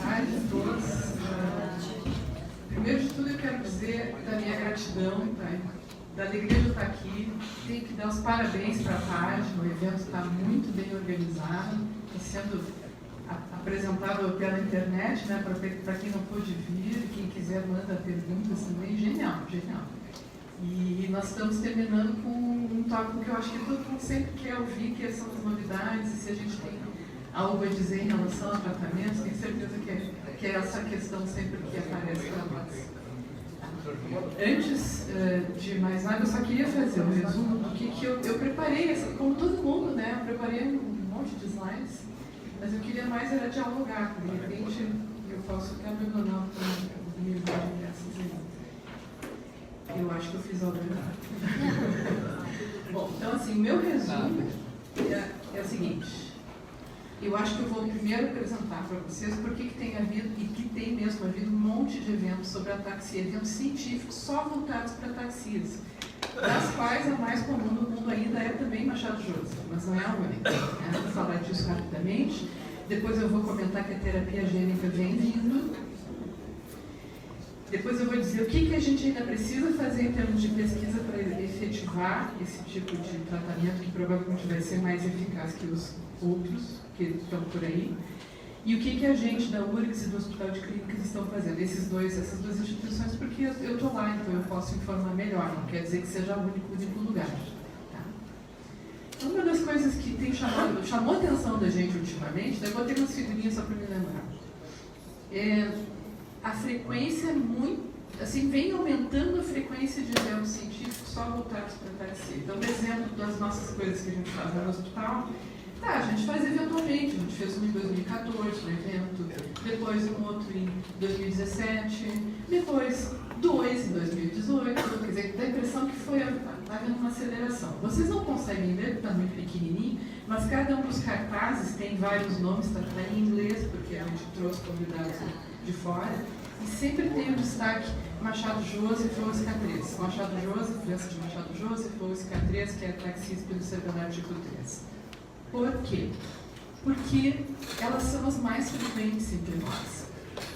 tarde a todos. Primeiro de tudo, eu quero dizer da minha gratidão, da alegria de estar aqui. Tenho que dar os parabéns para a página. O evento está muito bem organizado, está sendo apresentado pela internet, né, para quem não pôde vir, quem quiser manda perguntas também. Genial, genial. E nós estamos terminando com um tópico que eu acho que todo mundo sempre quer ouvir, que são as novidades, e se a gente tem algo a dizer em relação a tratamentos, tenho certeza que é essa questão sempre que aparece para nós. Antes de mais nada, eu só queria fazer um resumo do que eu preparei, como todo mundo, né? Eu preparei um monte de slides, mas eu queria mais era dialogar, de repente eu posso até abandonar o nível de dessas aí. Eu acho que eu fiz algo errado. Bom, então assim, o meu resumo é o seguinte. Eu acho que eu vou primeiro apresentar para vocês por que tem havido, e que tem mesmo havido, um monte de eventos sobre a taxia, eventos científicos só voltados para taxias, das quais a mais comum no mundo ainda é também Machado Joseph, mas não é a única. Vou falar disso rapidamente. Depois eu vou comentar que a terapia gênica vem vindo. Depois eu vou dizer o que a gente ainda precisa fazer em termos de pesquisa para efetivar esse tipo de tratamento, que provavelmente vai ser mais eficaz que os outros que estão por aí. E o que a gente da URGS e do Hospital de Clínicas estão fazendo, essas duas instituições, porque eu estou lá, então eu posso informar melhor, não quer dizer que seja o único lugar. Tá? Então, uma das coisas que chamou a atenção da gente ultimamente, eu botei umas figurinhas só para me lembrar, a frequência assim, vem aumentando a frequência de eventos científicos só voltados para taxia. Então, por exemplo, das nossas coisas que a gente faz no hospital, a gente faz eventualmente, a gente fez um em 2014, um evento, depois um outro em 2017, depois dois em 2018, quer dizer, dá a impressão que foi havendo uma aceleração. Vocês não conseguem ver, porque está muito pequenininho, mas cada um dos cartazes tem vários nomes, está em inglês, porque a gente trouxe convidados de fora, e sempre tem o destaque Machado Joseph ou SK3. Machado Joseph, criança de Machado Joseph ou SK3, que é taxia espinocerebellar tipo 3. Por quê? Porque elas são as mais frequentes entre nós.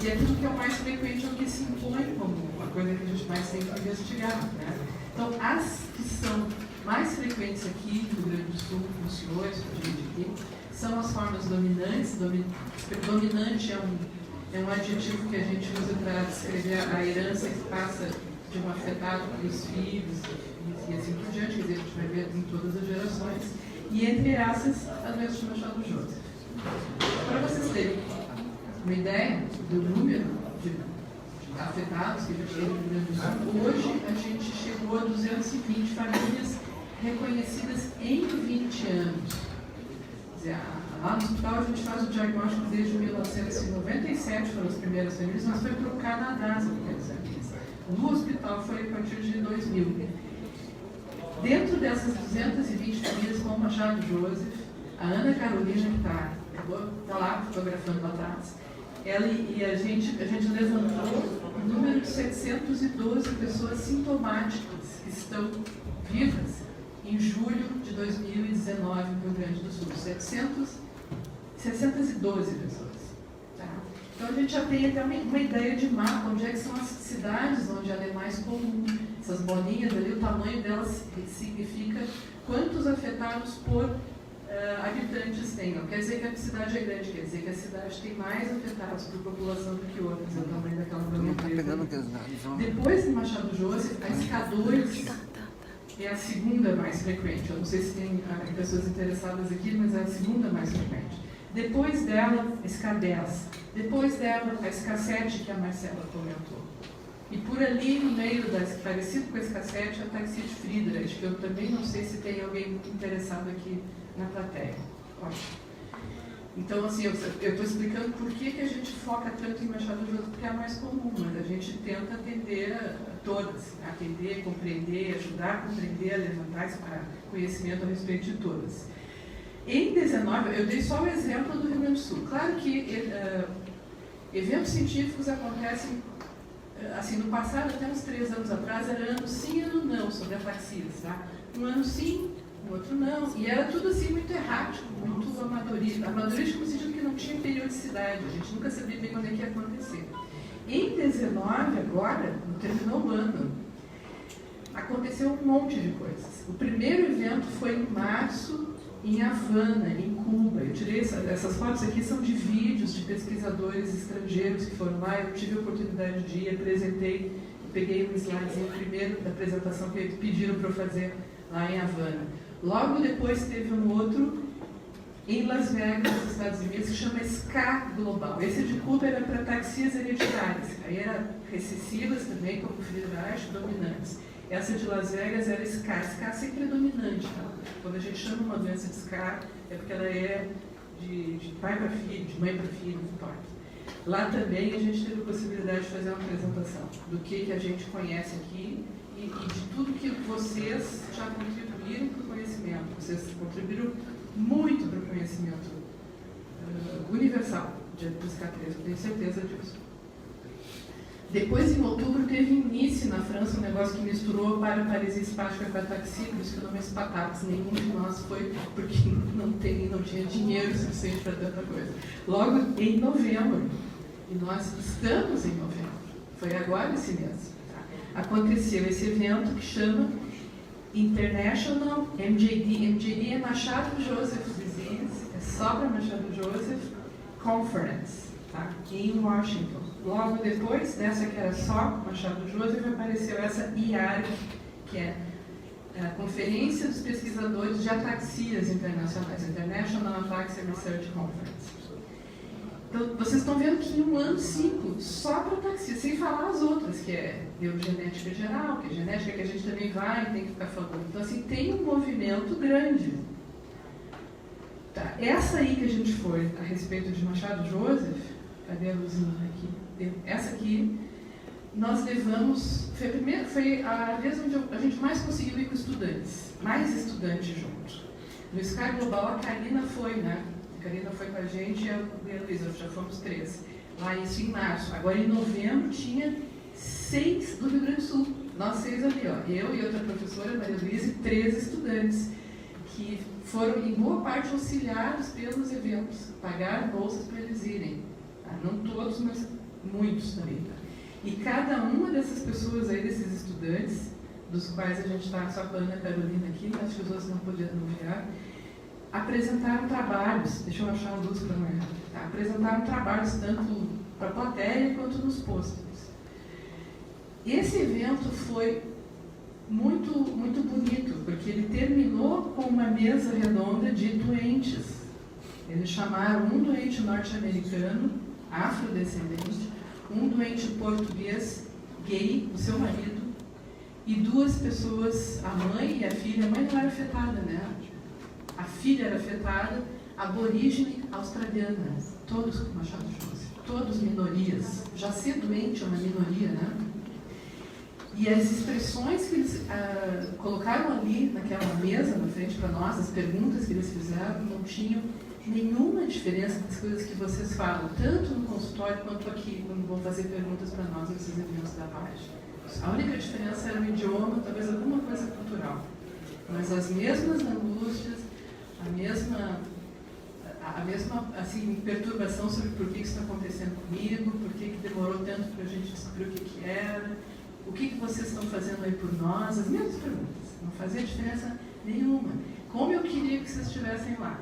E aquilo que é o mais frequente é o que se impõe como a coisa que a gente mais tem que investigar. Né? Então, as que são mais frequentes aqui no Rio Grande do Sul, nos senhores, são as formas dominantes. Dominante é um adjetivo que a gente usa para descrever a herança que passa de um afetado para os filhos e assim por diante, quer dizer, a gente vai ver em todas as gerações. E entre essas, as doenças de Machado Joseph. Para vocês terem uma ideia do número de afetados que a gente tem no Rio Grande do Sul, hoje a gente chegou a 220 famílias reconhecidas em 20 anos. Quer dizer, lá no hospital a gente faz o diagnóstico desde 1997, foram as primeiras famílias, mas foi para o Canadá as primeiras famílias. No hospital foi a partir de 2000. Dentro dessas 220 famílias com o Machado Joseph, a Ana Carolina, que está lá fotografando lá atrás, ela e a gente levantou o número de 712 pessoas sintomáticas que estão vivas em julho de 2019 no Rio Grande do Sul. 712 pessoas. Tá? Então a gente já tem até uma ideia de mapa, onde é que são as cidades onde ela é mais comum. Essas bolinhas ali, o tamanho delas significa quantos afetados por habitantes tem. Não quer dizer que a cidade é grande, quer dizer que a cidade tem mais afetados por população do que outras. É o tamanho daquela bolinha preta. Depois de Machado Joseph, a SK2 é a segunda mais frequente. Eu não sei se tem pessoas interessadas aqui, mas é a segunda mais frequente. Depois dela, a SK10. Depois dela, a SK7, que a Marcela comentou. E por ali, no meio, parecido com a SK7, a taxia de Friedreich, que eu também não sei se tem alguém muito interessado aqui na plateia. Ótimo. Então, assim, eu estou explicando por que a gente foca tanto em Machado Joseph, porque é a mais comum, mas a gente tenta atender a todas, atender, compreender, ajudar a compreender, a levantar esse conhecimento a respeito de todas. Em 19, eu dei só o exemplo do Rio Grande do Sul. Claro que eventos científicos acontecem, assim, no passado, até uns 3 anos atrás, era ano sim, ano não, sobre ataxias, tá? Um ano sim, o outro não. E era tudo assim muito errático, muito amadorismo. Amadorismo no sentido que não tinha periodicidade, a gente nunca sabia bem quando é que ia acontecer. Em 19, agora, terminou o ano, aconteceu um monte de coisas. O primeiro evento foi em março, em Havana, em Cuba. Eu tirei essas fotos aqui, são de vídeos de pesquisadores estrangeiros que foram lá. Eu tive a oportunidade de ir, apresentei, peguei um slidezinho primeiro da apresentação que pediram para eu fazer lá em Havana. Logo depois teve um outro em Las Vegas, nos Estados Unidos, que chama SCA Global. Esse de Cuba era para taxias hereditárias, aí eram recessivas também, como fibras dominantes. Essa de Las Vegas era SCA. SCA sempre é dominante. Tá? Quando a gente chama uma doença de SCA, é porque ela é de pai para filho, de mãe para filho, não importa. Lá também a gente teve a possibilidade de fazer uma apresentação do que a gente conhece aqui e de tudo que vocês já contribuíram para o conhecimento. Vocês contribuíram muito para o conhecimento universal de psiquiatria, eu tenho certeza disso. Depois, em outubro, teve em Nice, na França, um negócio que misturou paraparesia espástica com ataxia, por isso que o nome é Spatax. Nenhum de nós foi, porque não tinha dinheiro suficiente para tanta coisa. Logo em novembro, e nós estamos em novembro, foi agora esse mês, tá? Aconteceu esse evento que chama International MJD é Machado Joseph Disease, é só para Machado Joseph Conference, tá? Em Washington. Logo depois dessa que era só Machado Joseph, apareceu essa IARC, que é a Conferência dos Pesquisadores de Ataxias Internacionais, International Ataxia Research Conference. Então, vocês estão vendo que em um ano 5, só para ataxia, sem falar as outras, que é biogenética geral, que é genética que a gente também vai e tem que ficar falando. Então, assim, tem um movimento grande. Tá. Essa aí que a gente foi a respeito de Machado Joseph, cadê a luzinha aqui? Essa aqui, nós levamos, foi a vez onde a gente mais conseguiu ir com estudantes, mais estudantes juntos. No Sky Global, a Karina foi, né? A Karina foi com a gente e a Luísa, já fomos 3. Lá isso em março. Agora em novembro tinha 6 do Rio Grande do Sul. Nós 6 ali, ó. Eu e outra professora, Maria Luísa, e 3 estudantes, que foram em boa parte auxiliados pelos eventos, pagaram bolsas para eles irem. Tá? Não todos, mas muitos também. Tá? E cada uma dessas pessoas aí, desses estudantes, dos quais a gente está só com a Ana Carolina aqui, mas que os outros não podiam enviar, apresentaram trabalhos, deixa eu achar a luz para não errar, tá? Apresentaram trabalhos tanto para a plateia quanto nos pôsteres. Esse evento foi muito, muito bonito, porque ele terminou com uma mesa redonda de doentes. Eles chamaram um doente norte-americano, afrodescendente, um doente português, gay, o seu marido, e 2 pessoas, a mãe e a filha. A mãe não era afetada, né? A filha era afetada, aborígene australiana, todos com Machado Joseph, todos minorias. Já ser doente é uma minoria, né? E as expressões que eles colocaram ali naquela mesa, na frente para nós, as perguntas que eles fizeram, não tinham nenhuma diferença das coisas que vocês falam, tanto no consultório quanto aqui, quando vão fazer perguntas para nós nesses eventos da página. A única diferença era o idioma, talvez alguma coisa cultural. Mas as mesmas angústias, a mesma assim, perturbação sobre por que isso está acontecendo comigo, por que demorou tanto para a gente descobrir o que era, o que vocês estão fazendo aí por nós, as mesmas perguntas. Não fazia diferença nenhuma. Como eu queria que vocês estivessem lá.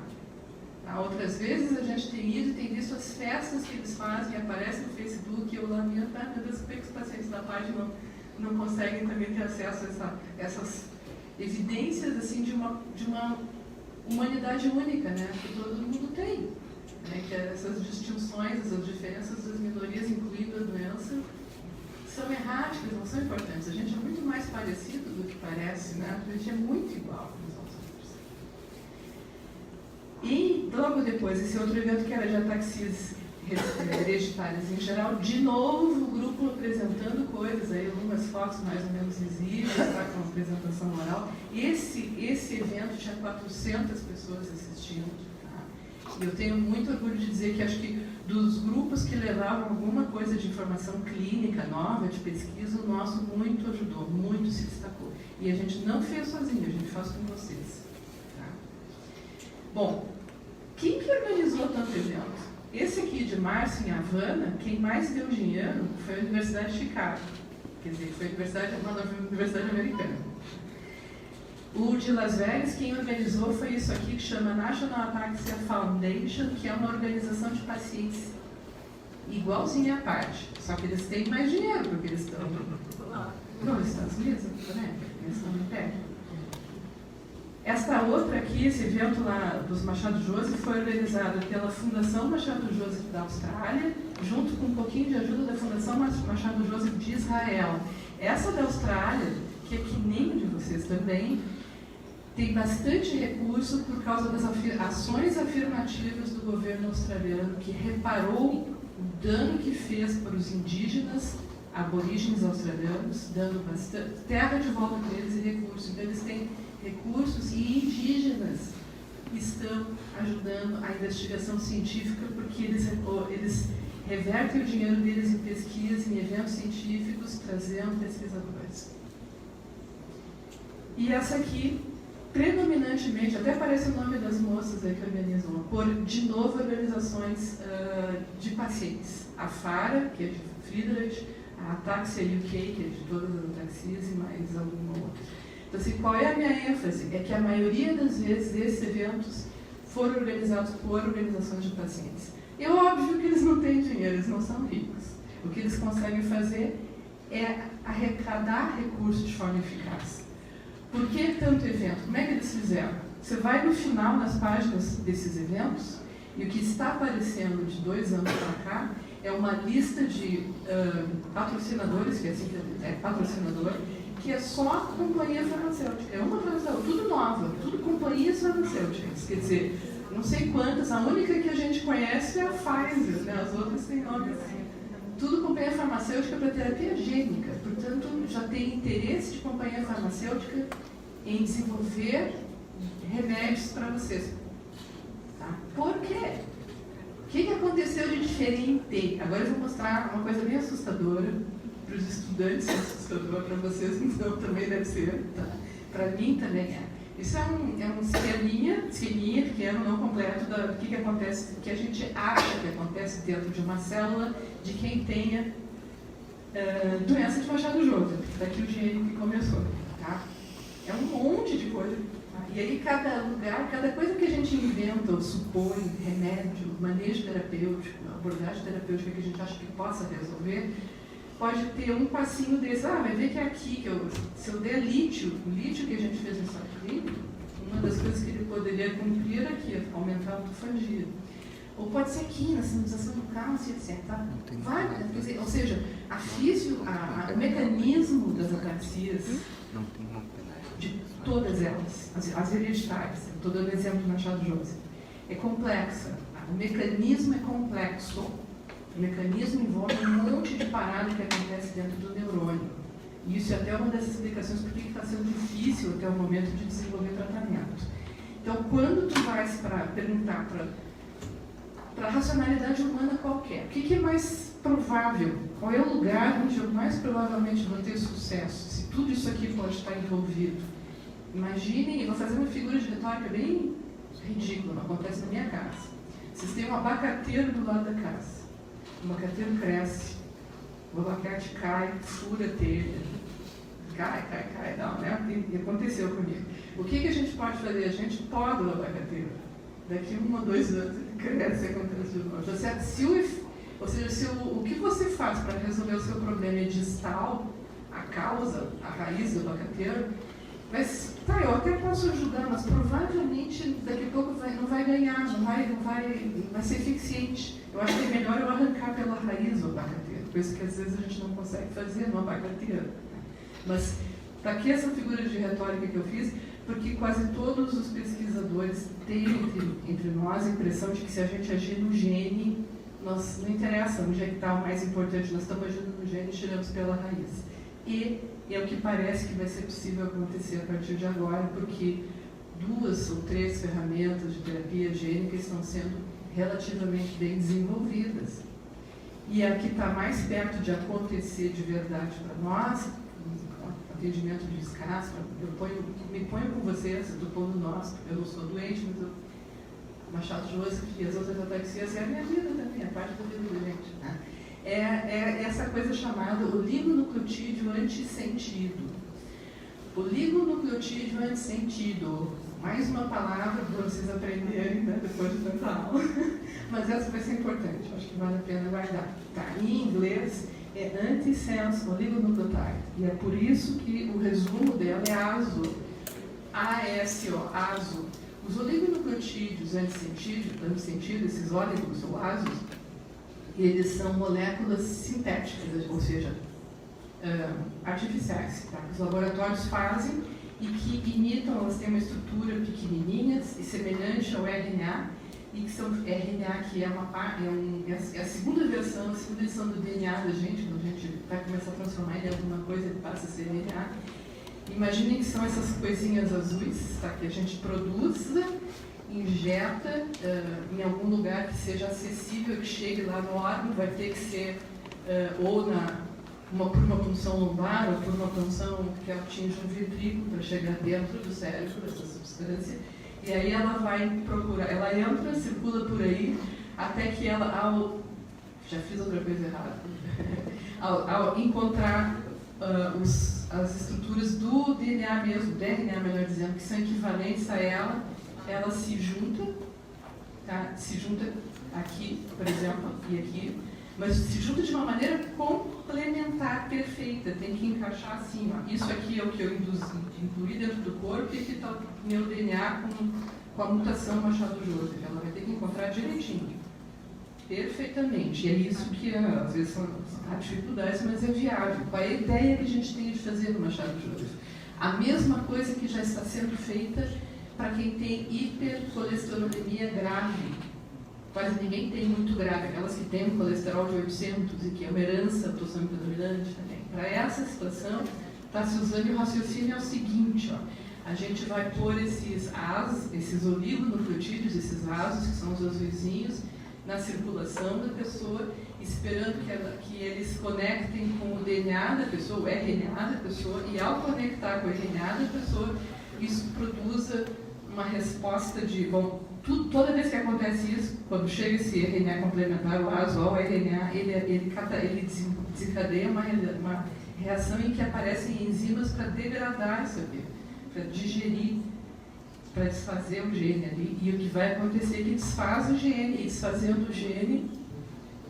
Outras vezes a gente tem ido e tem visto as festas que eles fazem, aparecem no Facebook, e eu lamento, meu Deus, por que os pacientes da página não conseguem também ter acesso a essas evidências assim, de uma humanidade única, né, que todo mundo tem, né, que essas distinções, essas diferenças das minorias, incluindo a doença, são erráticas, não são importantes. A gente é muito mais parecido do que parece, né? A gente é muito igual uns aos outros. E logo depois, esse outro evento que era de ataxias hereditárias em geral, de novo o grupo apresentando coisas, aí algumas fotos mais ou menos visíveis, tá, com apresentação oral. Esse evento tinha 400 pessoas assistindo. Tá? E eu tenho muito orgulho de dizer que acho que dos grupos que levavam alguma coisa de informação clínica nova, de pesquisa, o nosso muito ajudou, muito se destacou. E a gente não fez sozinho, a gente faz com vocês. Bom, quem que organizou tanto evento? Esse aqui de março em Havana, quem mais deu dinheiro foi a Universidade de Chicago. Quer dizer, foi uma universidade americana. O de Las Vegas, quem organizou foi isso aqui que chama National Ataxia Foundation, que é uma organização de pacientes igualzinha à parte. Só que eles têm mais dinheiro, porque eles estão nos Estados Unidos, né? Eles estão no Império. Esta outra aqui, esse evento lá dos Machado Joseph, foi organizado pela Fundação Machado Joseph da Austrália, junto com um pouquinho de ajuda da Fundação Machado Joseph de Israel. Essa da Austrália, que é que nem de vocês também, tem bastante recurso por causa das ações afirmativas do governo australiano, que reparou o dano que fez para os indígenas, aborígenes australianos, dando bastante terra de volta para eles e recursos. Então, eles têm recursos e indígenas estão ajudando a investigação científica porque eles revertem o dinheiro deles em pesquisa, em eventos científicos, trazendo pesquisadores. E essa aqui, predominantemente, até aparece o nome das moças aí que organizam, por, de novo, organizações de pacientes. A FARA, que é de Friedrich, a Ataxia UK, que é de todas as ataxias, e mais alguma outra. Então, assim, qual é a minha ênfase? É que a maioria das vezes esses eventos foram organizados por organizações de pacientes. É óbvio que eles não têm dinheiro, eles não são ricos. O que eles conseguem fazer é arrecadar recursos de forma eficaz. Por que tanto evento? Como é que eles fizeram? Você vai no final nas páginas desses eventos e o que está aparecendo de 2 anos para cá é uma lista de patrocinadores, que é assim que é patrocinador, que é só companhia farmacêutica. É uma farmacêutica, tudo nova, tudo companhias farmacêuticas. Quer dizer, não sei quantas, a única que a gente conhece é a Pfizer, né? As outras têm nomes. Tudo companhia farmacêutica para terapia gênica. Portanto, já tem interesse de companhia farmacêutica em desenvolver remédios para vocês. Tá? Por quê? O que aconteceu de diferente? Agora eu vou mostrar uma coisa bem assustadora. Para os estudantes é assustador, para vocês então também deve ser, tá? Para mim também é. Isso é um esqueminha pequeno, não completo, do que acontece, que a gente acha que acontece dentro de uma célula de quem tenha doença de Machado Joseph, daqui o gene que começou. Tá? É um monte de coisa. Tá? E aí cada lugar, cada coisa que a gente inventa ou supõe, remédio, manejo terapêutico, abordagem terapêutica que a gente acha que possa resolver, pode ter um passinho desse, vai ver que é aqui, se eu der lítio, o lítio que a gente fez nisso aqui, uma das coisas que ele poderia cumprir aqui, é aumentar a autofagia. Ou pode ser aqui, na sinalização do cálcio, etc. Ou seja, a físio, o mecanismo das ataxias, de todas elas, as hereditárias, estou dando exemplo do Machado Joseph, é complexa. O mecanismo é complexo. O mecanismo envolve um monte de parada que acontece dentro do neurônio. E isso é até uma das explicações por que está sendo difícil até o momento de desenvolver tratamento. Então, quando tu vais para perguntar para a racionalidade humana qualquer, o que é mais provável? Qual é o lugar onde eu mais provavelmente vou ter sucesso? Se tudo isso aqui pode estar envolvido. Imaginem, eu vou fazer uma figura de retórica bem ridícula, não acontece na minha casa. Vocês têm um abacateiro do lado da casa. O abacateiro cresce, o abacate cai, fura a telha, cai, não, né? E aconteceu comigo. O que a gente pode fazer? A gente poda o abacateiro. Daqui 1 ou 2 anos ele cresce e acontece de novo. Ou seja, o que você faz para resolver o seu problema é distal, a causa, a raiz do abacateiro, mas tá, eu até posso ajudar, mas provavelmente daqui a pouco não vai ganhar, não vai ser eficiente. Eu acho que é melhor eu arrancar pela raiz o abacateiro, coisa que às vezes a gente não consegue fazer no abacateiro. Mas para que essa figura de retórica que eu fiz? Porque quase todos os pesquisadores têm entre nós a impressão de que se a gente agir no gene, nós não interessa onde é que está o mais importante, nós estamos agindo no gene e tiramos pela raiz. E é o que parece que vai ser possível acontecer a partir de agora, porque 2 ou 3 ferramentas de terapia gênica estão sendo relativamente bem desenvolvidas. E a que está mais perto de acontecer de verdade para nós, atendimento de escasso, me ponho com vocês, eu estou pondo nós, eu não sou doente, mas Machado Joseph e as outras ataxias é a minha vida também, é parte da vida da gente. Né? É essa coisa chamada oligonucleotídeo antissentido. Oligonucleotídeo antissentido. Mais uma palavra para vocês aprenderem, né, depois de tanta aula. Mas essa vai ser importante, acho que vale a pena guardar. Tá? Em inglês é antisense oligonucleotide. E é por isso que o resumo dela é ASO. A-S-O, ASO. Os oligonucleotídeos antissentido, esses óligos ou ASOs, eles são moléculas sintéticas, ou seja, artificiais, tá? Que os laboratórios fazem e que imitam, elas têm uma estrutura pequenininhas e semelhante ao RNA, e que são RNA, que é a segunda versão, a segunda edição do DNA da gente, quando a gente vai começar a transformar ele em alguma coisa, ele passa a ser RNA. Imaginem que são essas coisinhas azuis, tá? Que a gente produz, injeta em algum lugar que seja acessível, que chegue lá no órgão, vai ter que ser ou por uma punção lombar ou por uma punção que atinge um ventrículo para chegar dentro do cérebro, essa substância. E aí ela vai procurar, ela entra, circula por aí, até que ela, já fiz outra coisa errada, ao encontrar as estruturas do DNA mesmo, do RNA melhor dizendo, que são equivalentes a ela se junta, tá? Se junta aqui, por exemplo, e aqui, mas se junta de uma maneira complementar, perfeita, tem que encaixar assim, ó. Isso aqui é o que eu incluí dentro do corpo, e aqui está o meu DNA com a mutação Machado Joseph. Ela vai ter que encontrar direitinho, perfeitamente. E é isso que às vezes há dificuldades, mas é viável. Qual é a ideia que a gente tem de fazer no Machado Joseph? A mesma coisa que já está sendo feita para quem tem hipercolesterolemia grave. Quase ninguém tem muito grave, aquelas que têm um colesterol de 800 e que é uma herança autossômica dominante também. Para essa situação, está se usando, e o raciocínio é o seguinte, ó, a gente vai pôr esses oligonucleotídeos, esses ASOs, que são os azuizinhos, na circulação da pessoa, esperando que eles conectem com o DNA da pessoa, o RNA da pessoa, e ao conectar com o RNA da pessoa, isso produza uma resposta de, toda vez que acontece isso, quando chega esse RNA complementar, o ASO ou o RNA, ele desencadeia uma reação em que aparecem enzimas para degradar isso aqui, para digerir, para desfazer o gene ali. E o que vai acontecer é que desfaz o gene, e desfazendo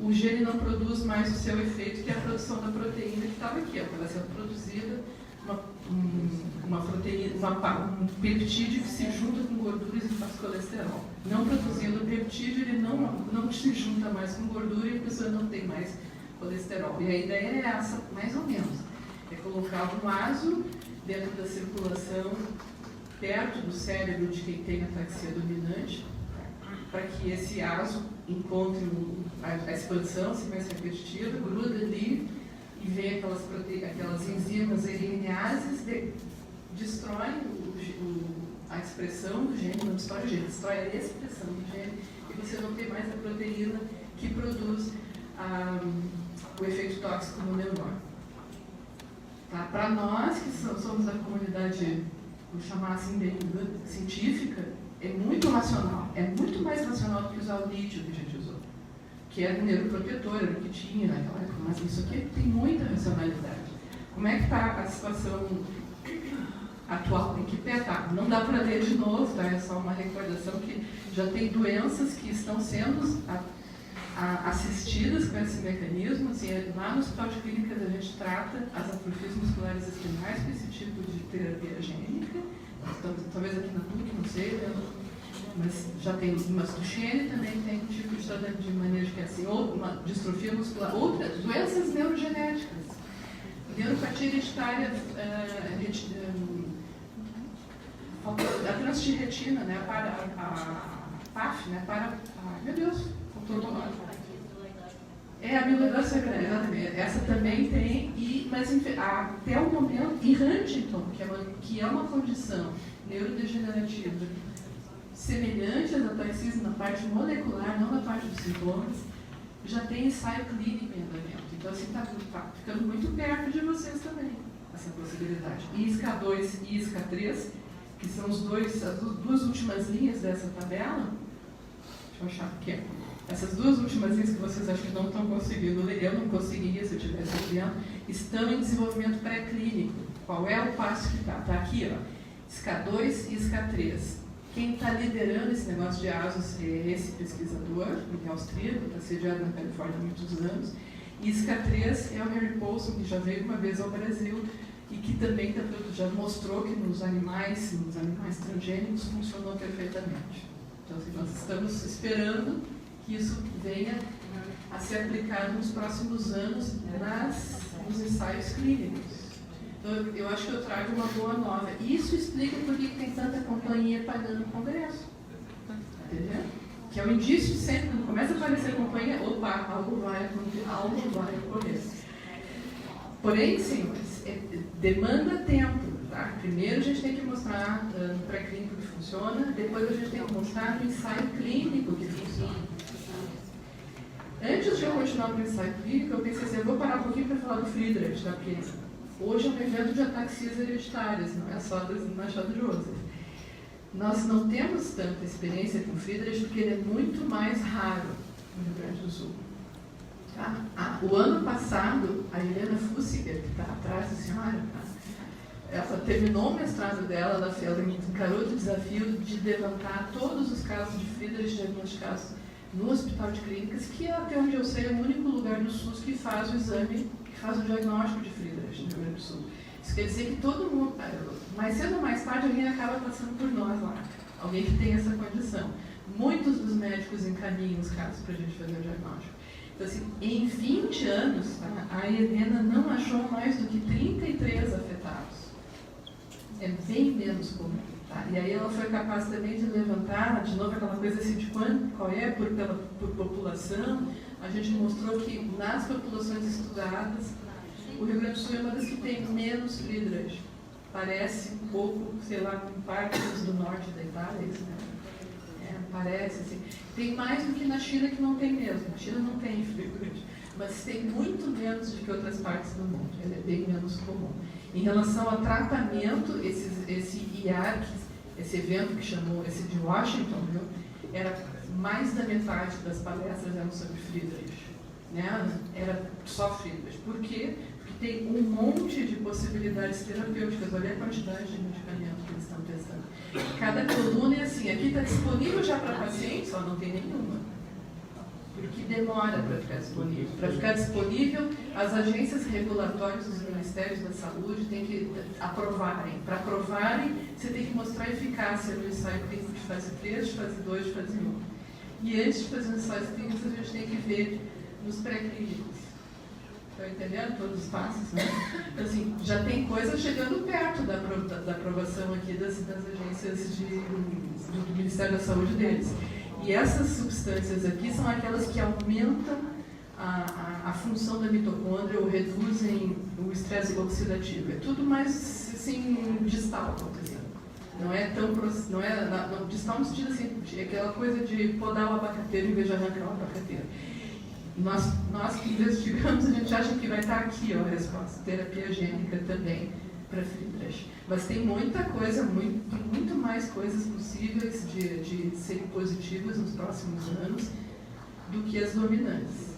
o gene não produz mais o seu efeito, que é a produção da proteína que estava aqui, estava sendo produzida uma proteína, um peptídeo que se junta com gorduras e faz colesterol. Não produzindo o peptídeo, ele não se junta mais com gordura e a pessoa não tem mais colesterol. E a ideia é essa, mais ou menos. É colocar um ASO dentro da circulação, perto do cérebro de quem tem ataxia dominante, para que esse ASO encontre a expansão, sequência repetitiva, gruda ali, e vê aquelas enzimas RNases, destroem a expressão do gene, não destrói o gene, destrói a expressão do gene, e você não tem mais a proteína que produz o efeito tóxico no neurônio. Tá? Para nós, que somos da comunidade, vou chamar assim, bem científica, é muito racional, é muito mais racional do que usar o lítio que a gente usou, que era um neuroprotetor, era o que tinha naquela época, mas isso aqui tem muita racionalidade. Como é que está a situação atual? Em que pé está? Não dá para ler de novo, tá? É só uma recordação que já tem doenças que estão sendo assistidas com esse mecanismo. Assim, lá no Hospital de Clínicas a gente trata as atrofias musculares espinais com esse tipo de terapia gênica. Talvez aqui na PUC, não sei, mas já tem, mas Duchenne também tem um tipo de tratamento de manejo que é assim, ou uma distrofia muscular, outras doenças neurogenéticas, neuropatia hereditária, a transtirretina, né, para a PAF, né, meu Deus, faltou o nome. É a amiloidose cerebral, exatamente. Essa também tem, mas até o momento, e Huntington, que é uma condição neurodegenerativa semelhante às ataxias na parte molecular, não na parte dos sintomas, já tem ensaio clínico em andamento. Então, assim, está ficando muito perto de vocês também, essa possibilidade. ISCA2 e ISCA3, que são as duas últimas linhas dessa tabela, Deixa eu achar aqui. Essas duas últimas linhas que vocês acham que não estão conseguindo ler, eu não conseguiria se eu estivesse lendo, estão em desenvolvimento pré-clínico. Qual é o passo que está? Está aqui, ó, SCA2 e SCA3. Quem está liderando esse negócio de ASOS é esse pesquisador, ele é austríaco, está sediado na Califórnia há muitos anos. E SCA3 é o Harry Paulson, que já veio uma vez ao Brasil e que também já mostrou que nos animais transgênicos funcionou perfeitamente. Então, assim, nós estamos esperando que isso venha a ser aplicado nos próximos anos nos ensaios clínicos. Então, eu acho que eu trago uma boa nova. Isso explica por que tem tanta companhia pagando o Congresso. Entendeu? Que é o indício de sempre, quando começa a aparecer companhia, opa, algo vai ocorrer. Porém, senhores, demanda tempo. Tá? Primeiro a gente tem que mostrar no pré-clínico que funciona, depois a gente tem que mostrar no ensaio clínico que funciona. Antes de eu continuar no ensaio clínico, eu pensei assim, eu vou parar um pouquinho para falar do Friedreich, tá? Porque hoje é um evento de ataxias hereditárias, não é só do Machado Joseph. Nós não temos tanta experiência com o Friedreich porque ele é muito mais raro no Rio Grande do Sul. Tá? O ano passado, a Helena Fussiger, que está atrás da senhora, tá? Ela terminou o mestrado dela, ela encarou o desafio de levantar todos os casos de Friedreich diagnosticados no Hospital de Clínicas, que até onde eu sei é o único lugar no SUS que faz o exame, que faz o diagnóstico de Friedreich no Rio Grande do Sul. Isso quer dizer que todo mundo, mais cedo ou mais tarde, alguém acaba passando por nós lá. Alguém que tem essa condição. Muitos dos médicos encaminham os casos para a gente fazer o diagnóstico. Então, assim, em 20 anos, tá, a Helena não achou mais do que 33 afetados. É bem menos comum. Tá? E aí ela foi capaz também de levantar, de novo, aquela coisa assim de qual é por população. A gente mostrou que nas populações estudadas, o Rio Grande do Sul é uma das que tem menos Friedreich. Parece um pouco, sei lá, com partes do norte da Itália, isso, né? Parece assim. Tem mais do que na China, que não tem mesmo. Na China não tem Friedreich, mas tem muito menos do que outras partes do mundo. Ele é bem menos comum. Em relação ao tratamento, esse IARC, esse evento que chamou, esse de Washington, viu, era mais da metade das palestras eram sobre Friedreich. Né? Era só Friedreich. Por quê? Porque tem um monte de possibilidades terapêuticas. Olha a quantidade de medicamentos que eles estão testando. Cada coluna é assim, aqui está disponível já para paciente, só não tem nenhuma. Porque demora para ficar disponível. Para ficar disponível, as agências regulatórias dos Ministérios da Saúde têm que aprovarem. Para aprovarem, você tem que mostrar a eficácia no ensaio clínico de fase 3, de fase 2, de fase 1. E antes de fazer os ensaios clínicos, a gente tem que ver nos pré-clínicos. Estão entendendo todos os passos, né? Então, assim, já tem coisa chegando perto da aprovação aqui das agências do Ministério da Saúde deles. E essas substâncias aqui são aquelas que aumentam a função da mitocôndria ou reduzem o estresse oxidativo. É tudo mais, assim, distal acontecendo. Não é tão... Não, distal no sentido assim, é aquela coisa de podar o abacateiro em vez de arrancar o abacateiro. Nós que investigamos, a gente acha que vai estar aqui, ó, a resposta. Terapia gênica também para Friedreich. Mas tem muita coisa, muito mais coisas possíveis de serem positivas nos próximos anos do que as dominantes.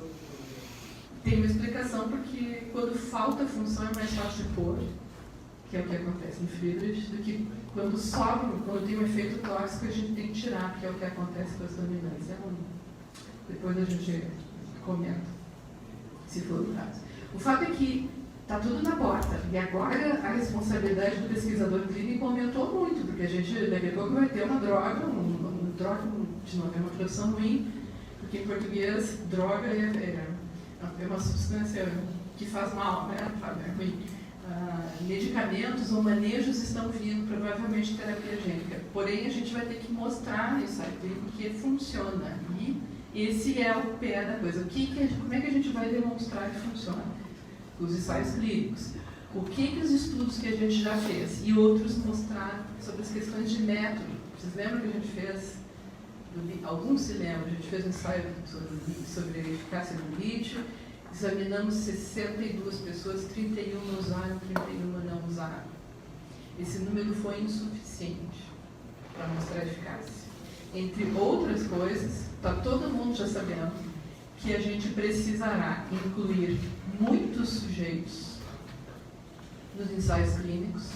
Tem uma explicação porque quando falta função é mais fácil de pôr, que é o que acontece no Friedreich, do que quando sobra, quando tem um efeito tóxico, a gente tem que tirar, que é o que acontece com as dominantes. Depois a gente comenta, se for o caso. O fato é que está tudo na porta. E agora a responsabilidade do pesquisador clínico aumentou muito, porque a gente, daqui a pouco, vai ter uma droga, de novo, é uma tradução ruim, porque em português, droga é uma substância que faz mal, né? É ruim. Medicamentos ou manejos estão vindo, provavelmente terapia gênica. Porém, a gente vai ter que mostrar no ensaio clínico que funciona. E esse é o pé da coisa. Como é que a gente vai demonstrar que funciona? Os ensaios clínicos. O que os estudos que a gente já fez e outros mostraram sobre as questões de método. Vocês lembram que a gente fez, alguns se lembram, a gente fez um ensaio sobre a eficácia do lítio, examinamos 62 pessoas, 31 usaram, 31 não usaram. Esse número foi insuficiente para mostrar a eficácia. entre outras coisas, está todo mundo já sabendo que a gente precisará incluir muitos sujeitos nos ensaios clínicos,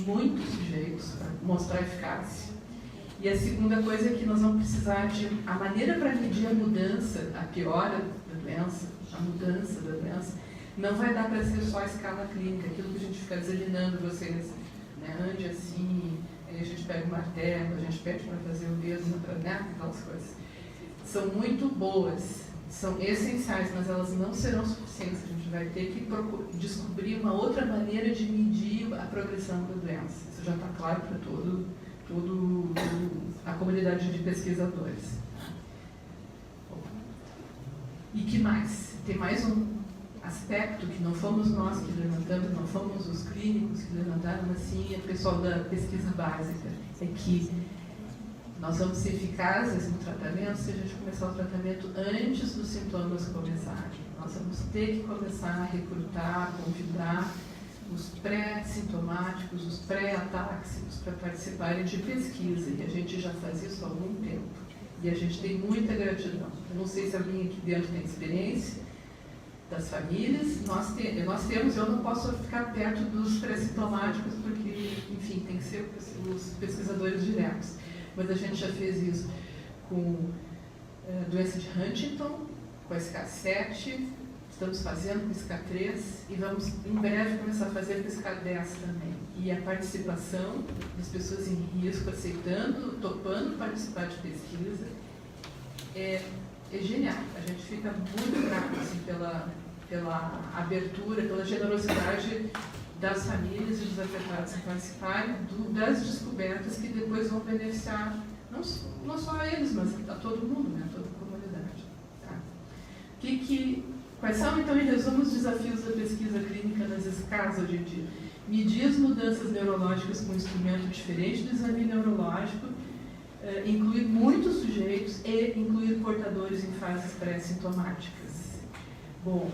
muitos sujeitos para mostrar eficácia. E a segunda coisa é que nós vamos precisar de a maneira para medir a mudança, a piora da doença, a mudança da doença, não vai dar para ser só a escala clínica, aquilo que a gente fica desalinando vocês, né? Ande assim, aí a gente pega o martelo, a gente pede para fazer o mesmo, né? Aquelas coisas. São muito boas, são essenciais, mas elas não serão suficientes. A gente vai ter que descobrir uma outra maneira de medir a progressão da doença. Isso já está claro para toda a comunidade de pesquisadores. E que mais? Tem mais um aspecto que não fomos nós que levantamos, não fomos os clínicos que levantaram, mas sim o pessoal da pesquisa básica. É que nós vamos ser eficazes no tratamento se a gente começar o tratamento antes dos sintomas começarem. Nós vamos ter que começar a recrutar, convidar os pré-sintomáticos, os pré-atáxicos para participarem de pesquisa. E a gente já faz isso há algum tempo. E a gente tem muita gratidão. Eu não sei se alguém aqui dentro tem experiência das famílias. Nós temos, eu não posso ficar perto dos pré-sintomáticos porque, enfim, tem que ser os pesquisadores diretos. Mas a gente já fez isso com doença de Huntington, com a SK7, estamos fazendo com o SK3 e vamos em breve começar a fazer com o SK10 também. E a participação das pessoas em risco, aceitando, topando participar de pesquisa, é genial. A gente fica muito grato assim, pela abertura, pela generosidade das famílias e dos afetados em participarem das descobertas que depois vão beneficiar não só a eles, mas a todo mundo, né? A toda a comunidade. Tá? Quais são, então, em resumo, os desafios da pesquisa clínica nas escalas hoje em dia? Medir as mudanças neurológicas com um instrumento diferente do exame neurológico, incluir muitos sujeitos e incluir portadores em fases pré-sintomáticas. Bom,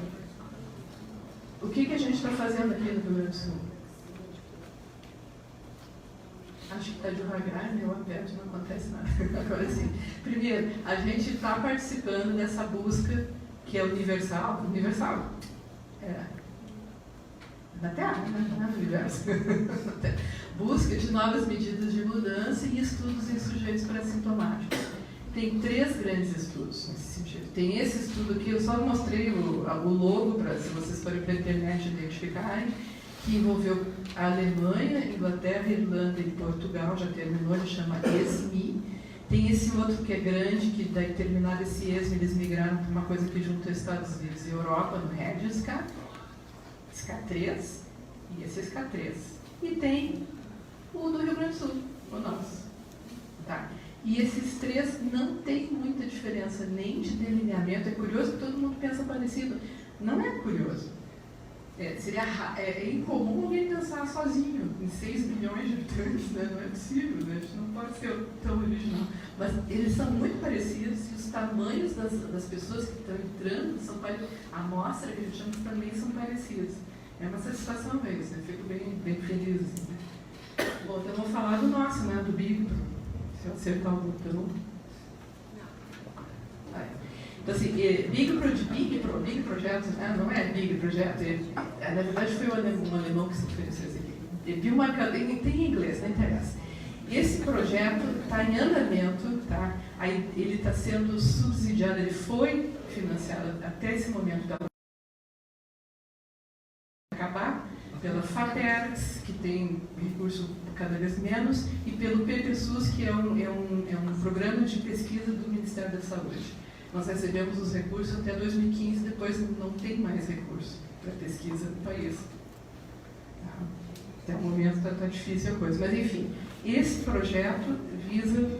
o que a gente está fazendo aqui no Rio Grande do Sul? Acho que está devagar, né? Eu aperto e não acontece nada. Agora sim. Primeiro, a gente está participando dessa busca que é universal. Universal? Na Terra, né? Não é no universo. Busca de novas medidas de mudança e estudos em sujeitos pré-sintomáticos. Tem 3 grandes estudos nesse sentido. Tem esse estudo aqui, eu só mostrei o logo para, se vocês forem para a internet, identificarem, que envolveu a Alemanha, Inglaterra, Irlanda e Portugal, já terminou, ele chama ESMI. Tem esse outro que é grande, que daí terminado esse ESMI, eles migraram para uma coisa que junta Estados Unidos e Europa, no REDSK, SK3 e esse SK3. E tem o do Rio Grande do Sul, o nosso. Tá? E esses 3 não tem muita diferença nem de delineamento. É curioso que todo mundo pensa parecido. Não é curioso. É incomum alguém pensar sozinho em 6 milhões de habitantes, né? Não é possível, né? A gente não pode ser tão original. Mas eles são muito parecidos e os tamanhos das pessoas que estão entrando são parecidos. A amostra que a gente chama também são parecidos. É uma satisfação ver isso, né? Fico bem feliz. Assim, né? Bom, então vamos falar do nosso, né? Do BIG. Se eu acertar o botão. Então, assim, Big Projeto, né? Não é Big Projeto, na verdade foi um alemão que se ofereceu isso aqui. Biomarcador, tem em inglês, não interessa. Esse projeto está em andamento, tá? Aí, ele está sendo subsidiado, ele foi financiado até esse momento da acabar, pela FAPERGS, que tem recurso cada vez menos, e pelo PPSUS, que é um programa de pesquisa do Ministério da Saúde. Nós recebemos os recursos até 2015, depois não tem mais recurso para pesquisa no país. Tá? Até o momento está difícil a coisa. Mas, enfim, esse projeto visa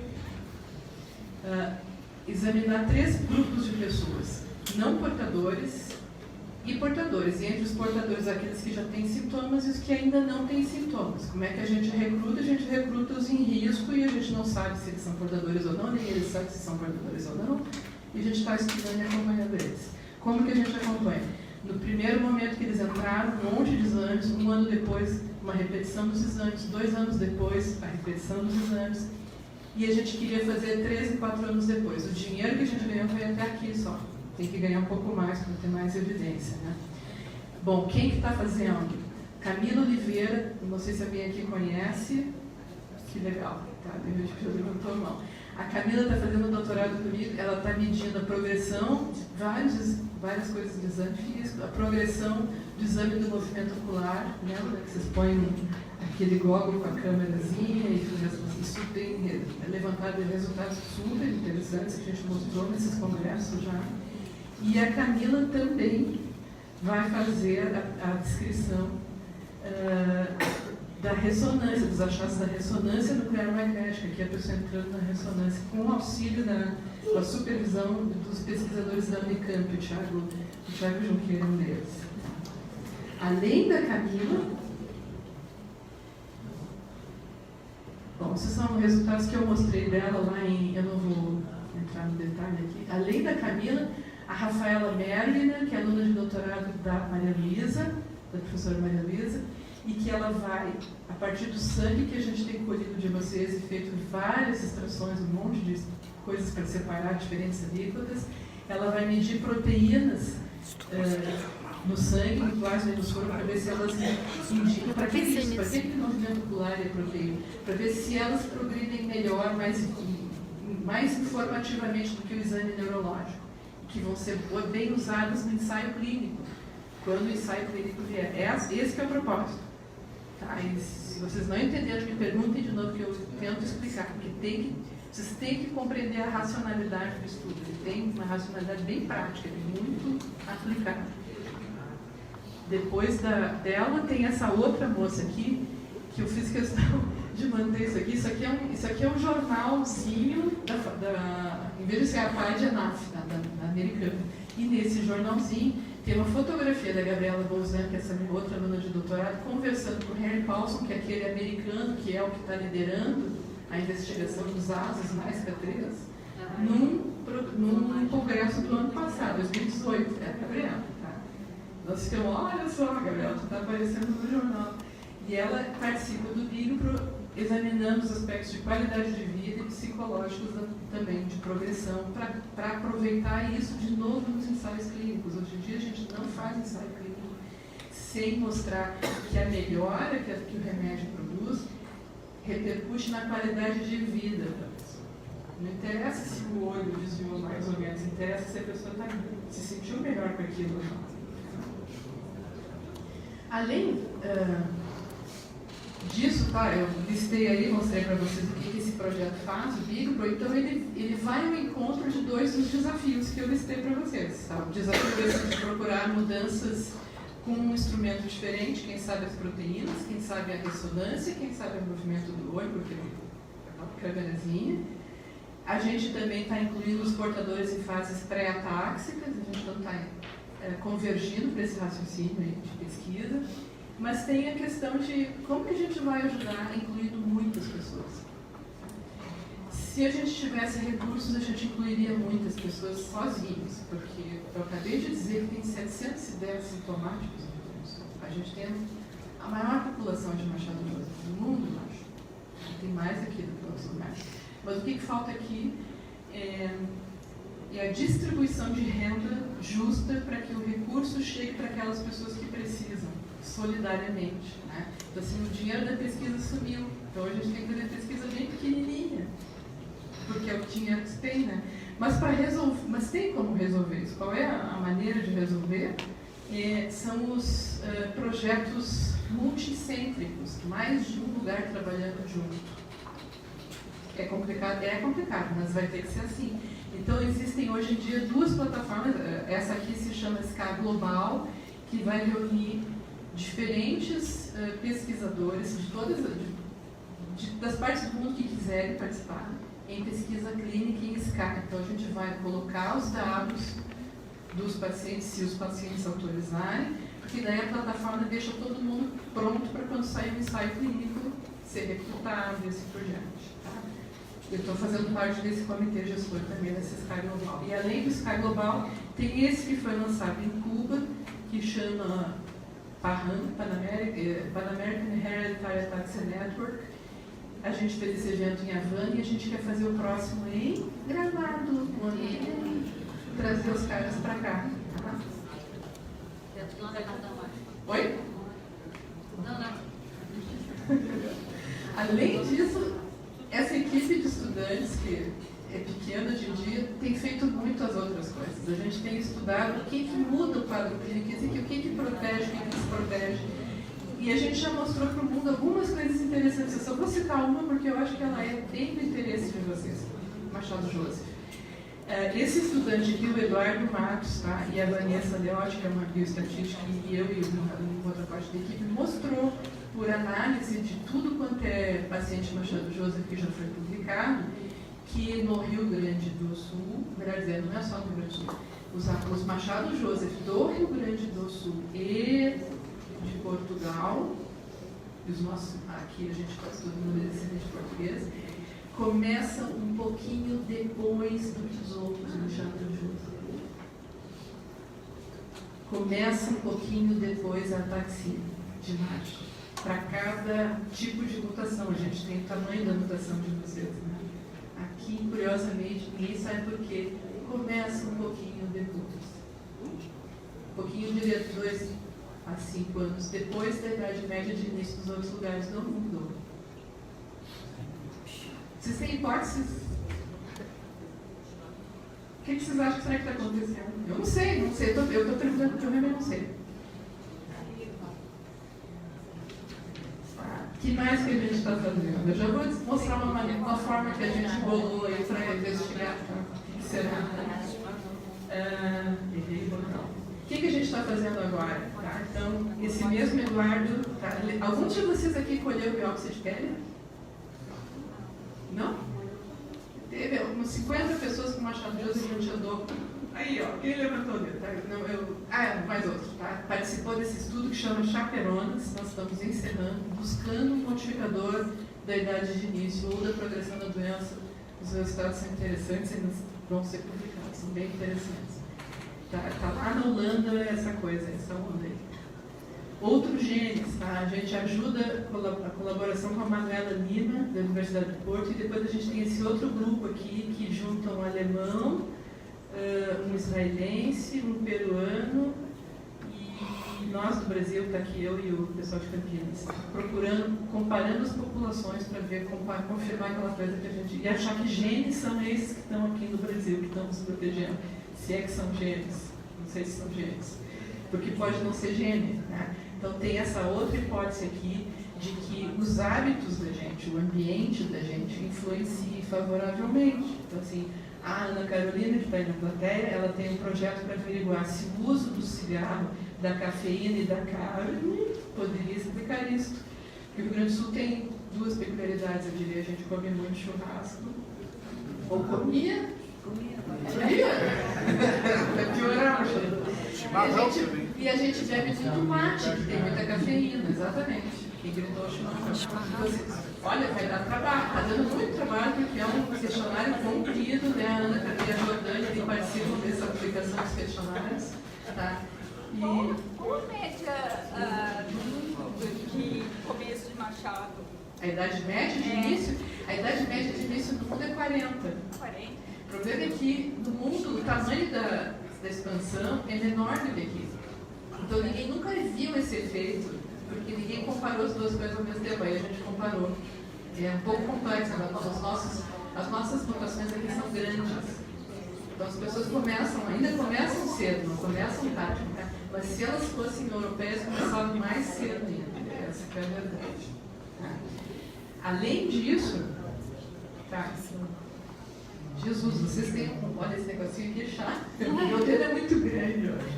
examinar 3 grupos de pessoas, não portadores e portadores. E entre os portadores, aqueles que já têm sintomas e os que ainda não têm sintomas. Como é que a gente recruta? A gente recruta os em risco e a gente não sabe se eles são portadores ou não, nem eles sabem se são portadores ou não. E a gente está estudando e acompanhando eles. Como que a gente acompanha? No primeiro momento que eles entraram, um monte de exames, 1 ano depois, uma repetição dos exames, 2 anos depois, a repetição dos exames. e a gente queria fazer 3 e 4 anos depois. O dinheiro que a gente ganhou foi até aqui só. Tem que ganhar um pouco mais para ter mais evidência, né? Bom, quem que está fazendo? Camila Oliveira, não sei se alguém aqui conhece. Que legal, tá? Tem gente que já levantou a mão. A Camila está fazendo doutorado comigo, ela está medindo a progressão de várias coisas de exame físico, a progressão do exame do movimento ocular, lembra que vocês põem aquele goggle com a câmerazinha e isso tem levantado resultados super interessantes que a gente mostrou nesses congressos já. E a Camila também vai fazer a descrição da ressonância, dos achados da ressonância nuclear magnética, que é a pessoa entrando na ressonância, com o auxílio da supervisão dos pesquisadores da Unicamp, o Thiago Junqueira, um deles. Além da Camila, bom, esses são resultados que eu mostrei dela lá eu não vou entrar no detalhe aqui. Além da Camila, a Rafaela Merlina, que é aluna de doutorado da Maria Luísa, da professora Maria Luísa, e que ela vai, a partir do sangue que a gente tem colhido de vocês e feito várias extrações, um monte de coisas para separar diferentes alíquotas, ela vai medir proteínas no sangue, no plasma e no soro, para ver se elas indicam. Para que isso? Para que o movimento ocular é proteína? Para ver se elas progridem melhor, mais informativamente do que o exame neurológico, que vão ser bem usadas no ensaio clínico, quando o ensaio clínico vier. Esse que é o propósito. Tá? E se vocês não entenderam, me perguntem de novo, que eu tento explicar, porque vocês têm que compreender a racionalidade do estudo. Ele tem uma racionalidade bem prática, muito aplicada. Depois dela tem essa outra moça aqui, que eu fiz questão de manter isso aqui. Isso aqui é um jornalzinho, em vez de ser a PAI de ANAF, da Americana. E nesse jornalzinho tem uma fotografia da Gabriela Bolzan, que é essa outra aluna de doutorado, conversando com o Harry Paulson, que é aquele americano que é o que está liderando a investigação dos asas mais K3, num congresso do ano passado, 2018. É a Gabriela, tá? Nós ficamos, olha só, Gabriela, tu está aparecendo no jornal. E ela participa do BIG, examinando os aspectos de qualidade de vida e psicológicos também, de progressão, para aproveitar isso de novo nos ensaios clínicos. Hoje em dia a gente não faz ensaio clínico sem mostrar que a melhora que o remédio produz repercute na qualidade de vida da pessoa. Não interessa se o olho desviou mais ou menos, interessa se a pessoa se sentiu melhor com aquilo ou não. Além disso, tá, eu listei aí, mostrei para vocês o que esse projeto faz, o BIGPRO. Então ele vai ao encontro de 2 dos desafios que eu listei para vocês. Tá? O desafio é de procurar mudanças com um instrumento diferente, quem sabe as proteínas, quem sabe a ressonância, quem sabe o movimento do olho, porque é uma câmerazinha. A gente também está incluindo os portadores em fases pré-atáxicas, a gente não está convergindo para esse raciocínio aí de pesquisa. Mas tem a questão de como que a gente vai ajudar, incluindo muitas pessoas. Se a gente tivesse recursos, a gente incluiria muitas pessoas sozinhos, porque eu acabei de dizer que tem 710 sintomáticos. A gente tem a maior população de Machado de Assis do mundo, eu acho. Tem mais aqui do que outros lugares. Mas o que falta aqui é a distribuição de renda justa para que o recurso chegue para aquelas pessoas que precisam, solidariamente. Né? Então, assim, o dinheiro da pesquisa sumiu. Então, a gente tem que fazer pesquisa bem pequenininha, porque é o que tem, né? Mas tem como resolver isso. Qual é a maneira de resolver? São os projetos multicêntricos, mais de um lugar trabalhando junto. É complicado, mas vai ter que ser assim. Então, existem hoje em dia 2 plataformas. Essa aqui se chama SCA Global, que vai reunir diferentes pesquisadores das partes do mundo que quiserem participar em pesquisa clínica em SCA. Então, a gente vai colocar os dados dos pacientes, se os pacientes autorizarem, porque daí a plataforma deixa todo mundo pronto para quando sair o ensaio clínico ser recrutado e assim por diante. Tá? Eu estou fazendo parte desse comitê gestor também desse SCA Global. E além do SCA Global, tem esse que foi lançado em Cuba, que chama Pan American Hereditary Ataxia Network, a gente fez esse evento em Havana e a gente quer fazer o próximo em Gramado, trazer os caras para cá. Oi? Além disso, essa equipe de estudantes, que é pequena hoje em dia, tem feito muito as outras coisas. A gente tem estudado o que muda o quadro clínico, o que protege, o que desprotege. E a gente já mostrou para o mundo algumas coisas interessantes. Eu só vou citar uma porque eu acho que ela é bem do interesse de vocês. Machado Joseph. Esse estudante aqui, o Eduardo Matos, tá? E a Vanessa Leotti, que é uma bioestatística, e eu e uma outra parte da equipe, mostrou, por análise de tudo quanto é paciente Machado Joseph que já foi publicado, que no Rio Grande do Sul, melhor dizendo, não é só no Rio Grande do Sul, os Machado Joseph do Rio Grande do Sul e de Portugal, e os nossos, aqui a gente faz todo mundo descendente de português, começam um pouquinho depois do que os outros Machado Joseph. Começa um pouquinho depois a ataxia de Marshall. Para cada tipo de mutação, a gente tem o tamanho da mutação de vocês, né? Aqui, curiosamente, ninguém sabe por quê. Começa um pouquinho depois. Um pouquinho de 2 a 5 anos depois da idade média de início dos outros lugares do mundo. Vocês têm hipóteses? O que vocês acham que será que está acontecendo? Eu não sei. Eu estou perguntando porque eu realmente não sei. O que mais que a gente está fazendo? Eu já vou mostrar uma forma que a gente bolou aí para investigar. O que será? O que a gente está fazendo agora? Tá? Então, esse mesmo Eduardo... Tá? Algum de vocês aqui colheu biópsia de pele? Não? Teve umas 50 pessoas com Machado Joseph, a gente andou. Aí, ó, quem levantou o dedo? Tá? Não, mais outro, tá? Participou desse estudo que chama Chaperonas. Nós estamos encerrando, buscando um modificador da idade de início ou da progressão da doença. Os resultados são interessantes e vão ser publicados, são bem interessantes. Tá lá na Holanda essa coisa, essa onda aí. Outros genes, tá? A gente ajuda a colaboração com a Manuela Lima, da Universidade do Porto, e depois a gente tem esse outro grupo aqui que junta um alemão, um israelense, um peruano e nós do Brasil, está aqui eu e o pessoal de Campinas, comparando as populações para ver, confirmar aquela coisa que a gente... E achar que genes são esses que estão aqui no Brasil, que estão nos protegendo. Se é que são genes, não sei se são genes, porque pode não ser gene, né? Então tem essa outra hipótese aqui de que os hábitos da gente, o ambiente da gente influencia favoravelmente. Então assim, a Ana Carolina, que está aí na plateia, ela tem um projeto para averiguar se o uso do cigarro, da cafeína e da carne poderia explicar isso. Porque o Rio Grande do Sul tem 2 peculiaridades, eu diria. A gente come muito churrasco, ou comia? Vai piorar, e a gente bebe muito mate, que tem muita cafeína, exatamente. Quem gritou chimarrão. Olha, vai dar trabalho, está dando muito trabalho, porque é um questionário comprido, né? A Ana e a Jordânia que participam dessa aplicação dos questionários. Tá? E... Qual a média de começo de Machado? A idade média de início? A idade média de início no mundo é 40. 40? O problema é que no mundo o tamanho da expansão é menor do que aqui. Então ninguém nunca viu esse efeito, porque ninguém comparou as duas coisas ao mesmo tempo. Aí a gente comparou. É um pouco complexo, né? As nossas mutações aqui são grandes. Então as pessoas ainda começam cedo, não começam tarde, né? Mas se elas fossem europeias, começavam mais cedo ainda. Essa que é a verdade. Tá? Além disso, tá? Jesus, vocês têm olha esse negocinho aqui chato. Meu dedo é muito grande hoje.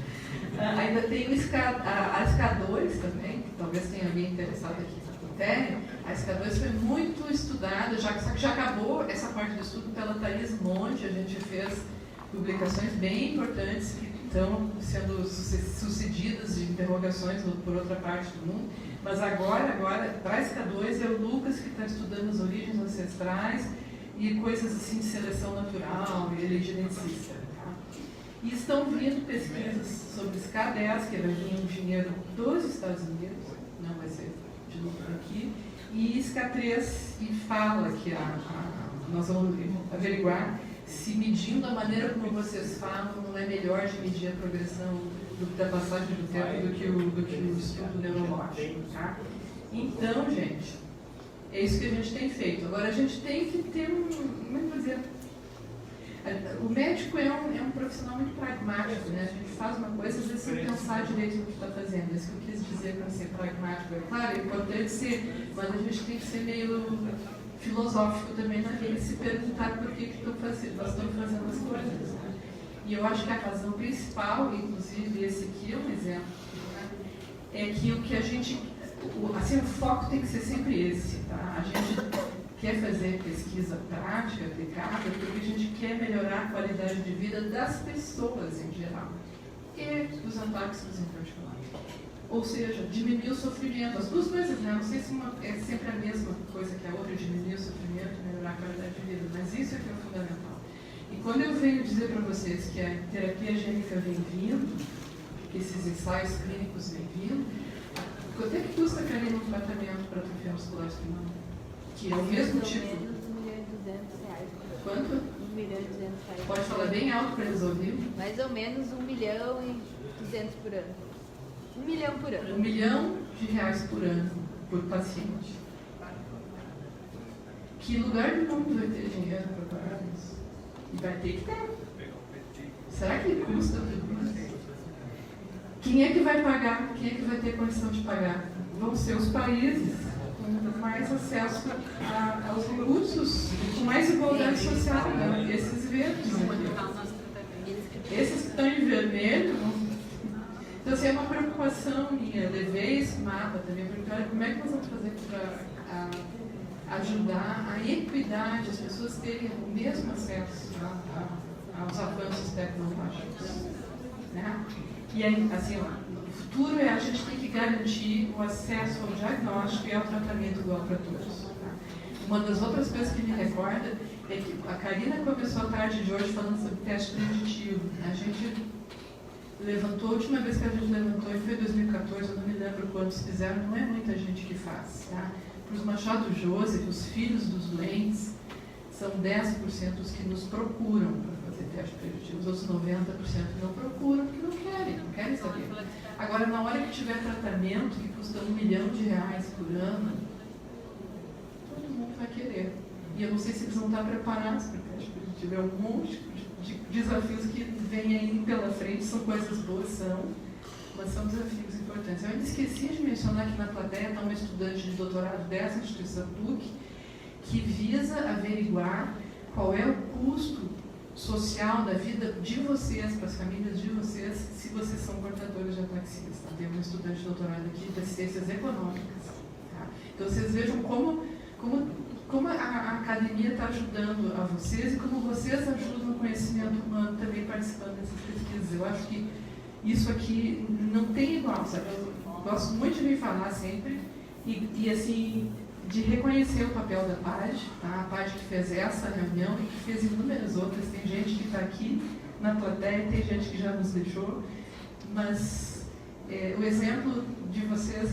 Ainda tem a SK2 também, que talvez tenha alguém interessado aqui na plateia. A SK2 foi muito estudada, só que já acabou essa parte do estudo pela Thaís Monte. A gente fez publicações bem importantes que estão sendo sucedidas de interrogações por outra parte do mundo. Mas agora para a SK2 é o Lucas que está estudando as origens ancestrais e coisas assim de seleção natural, ele é geneticista. Tá? E estão vindo pesquisas sobre SK10, que vai vir um dinheiro dos Estados Unidos, não vai ser de lucro aqui, E SK3 fala que nós vamos averiguar se medindo a maneira como vocês falam não é melhor de medir a progressão da passagem do tempo do que o estudo neurológico. Tá? Então, gente, é isso que a gente tem feito. Agora, a gente tem que ter como é que eu vou dizer? O médico é um profissional muito pragmático, né? A gente faz uma coisa, às vezes, sem pensar direito no que está fazendo. Isso que eu quis dizer com ser pragmático. É claro, é importante ser, mas a gente tem que ser meio filosófico também na vida e se perguntar por que nós estamos fazendo as coisas. Né? E eu acho que a razão principal, inclusive esse aqui é um exemplo, né? É que o que a gente... Assim, o foco tem que ser sempre esse. Tá? A gente quer fazer pesquisa prática, aplicada, porque a gente quer melhorar a qualidade de vida das pessoas em geral e dos antáxicos em particular. Ou seja, diminuir o sofrimento. As duas coisas, né? Não sei se uma é sempre a mesma coisa que a outra, diminuir o sofrimento e melhorar a qualidade de vida, mas isso é que é o fundamental. E quando eu venho dizer para vocês que a terapia gênica vem vindo, que esses ensaios clínicos vêm vindo, quanto é que custa, Karina, um tratamento para atrofia muscular espinhal? Que é o mesmo tipo. Menos R$1.200.000. Quanto? R$1.200.000. Pode falar bem alto para eles ouvirem. Mais ou menos R$1.200.000 por ano. R$1 milhão por ano. R$1 milhão por ano por paciente. Que lugar do mundo vai ter dinheiro para pagar isso? E vai ter que ter. Será que custa tudo isso? Quem é que vai pagar? Quem é que vai ter condição de pagar? Vão ser os países com mais acesso aos recursos, com mais igualdade social, né? Esses verdes. Esses que estão em vermelho. Então, assim, é uma preocupação minha. Levei esse mapa também, porque olha, como é que nós vamos fazer para ajudar a equidade, as pessoas terem o mesmo acesso aos avanços tecnológicos. Né? E aí, assim, o futuro é a gente tem que garantir o acesso ao diagnóstico e ao tratamento igual para todos. Tá? Uma das outras coisas que me recorda é que a Karina começou a tarde de hoje falando sobre teste preditivo. A gente levantou, a última vez que a gente levantou foi em 2014, eu não me lembro quantos fizeram, não é muita gente que faz. Tá? Para os Machado Joseph, os filhos dos doentes, são 10% os que nos procuram para fazer teste preditivo, os outros 90% não procuram porque não querem saber. Agora, na hora que tiver tratamento que custa R$1 milhão por ano, todo mundo vai querer. E eu não sei se eles vão estar preparados para o teste preditivo. É um monte de desafios que vêm aí pela frente, são coisas boas, mas são desafios importantes. Eu ainda esqueci de mencionar que na plateia está uma estudante de doutorado dessa instituição PUC, que visa averiguar qual é o custo social da vida de vocês, para as famílias de vocês, se vocês são portadores de ataxias. Tá? Tem uma estudante de doutorado aqui das ciências econômicas. Tá? Então, vocês vejam como a academia está ajudando a vocês e como vocês ajudam o conhecimento humano também participando dessas pesquisas. Eu acho que isso aqui não tem igual, sabe? Eu gosto muito de vir falar sempre e assim, de reconhecer o papel da PAG, tá? A PAG que fez essa reunião e que fez inúmeras outras. Tem gente que está aqui na plateia, tem gente que já nos deixou, mas o exemplo de vocês